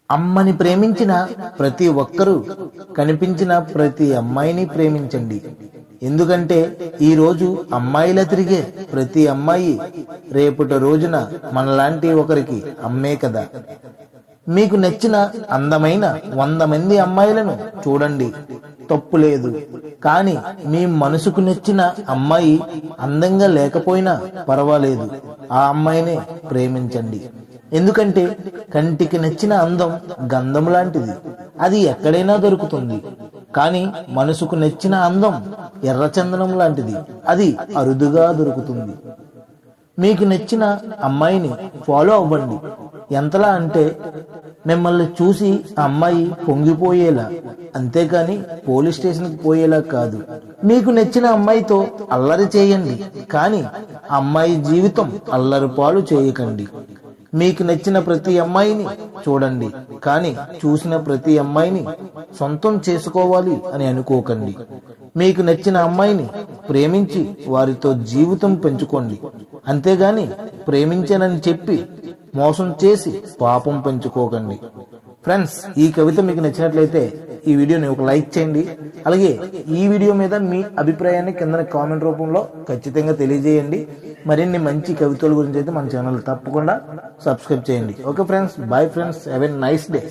అమ్మని ప్రేమించిన ప్రతి ఒక్కరూ కనిపించిన ప్రతి అమ్మాయిని ప్రేమించండి. ఎందుకంటే ఈ రోజు అమ్మాయిలా తిరిగే ప్రతి అమ్మాయి రేపటి రోజున మనలాంటి ఒకరికి అమ్మే కదా. మీకు నచ్చిన అందమైన 100 మంది అమ్మాయిలను చూడండి, తప్పు లేదు. కానీ మీ మనసుకు నచ్చిన అమ్మాయి అందంగా లేకపోయినా పర్వాలేదు, ఆ అమ్మాయినే ప్రేమించండి. ఎందుకంటే కంటికి నచ్చిన అందం గంధం లాంటిది, అది ఎక్కడైనా దొరుకుతుంది. కానీ మనసుకు నచ్చిన అందం ఎర్రచందనం లాంటిది, అది అరుదుగా దొరుకుతుంది. మీకు నచ్చిన అమ్మాయిని ఫాలో అవ్వండి. ఎంతలా అంటే మిమ్మల్ని చూసి అమ్మాయి పొంగిపోయేలా, అంతేకాని పోలీస్ స్టేషన్కి పోయేలా కాదు. మీకు నచ్చిన అమ్మాయితో అల్లరి చేయండి, కానీ అమ్మాయి జీవితం అల్లరి పాలు చేయకండి. మీకు నచ్చిన ప్రతి అమ్మాయిని చూడండి, కానీ చూసిన ప్రతి అమ్మాయిని సొంతం చేసుకోవాలి అని అనుకోకండి. మీకు నచ్చిన అమ్మాయిని ప్రేమించి వారితో జీవితం పెంచుకోండి, అంతేగాని ప్రేమించానని చెప్పి మోసం చేసి పాపం పెంచుకోకండి. ఫ్రెండ్స్, ఈ కవిత మీకు నచ్చినట్లయితే ఈ వీడియోని ఒక లైక్ చేయండి. అలాగే ఈ వీడియో మీద మీ అభిప్రాయాన్ని కింద కామెంట్ రూపంలో ఖచ్చితంగా తెలియజేయండి. మరిన్ని మంచి కవితల గురించి అయితే మన ఛానల్ తప్పకుండా సబ్స్క్రైబ్ చేయండి. Okay friends, bye friends, have a nice day.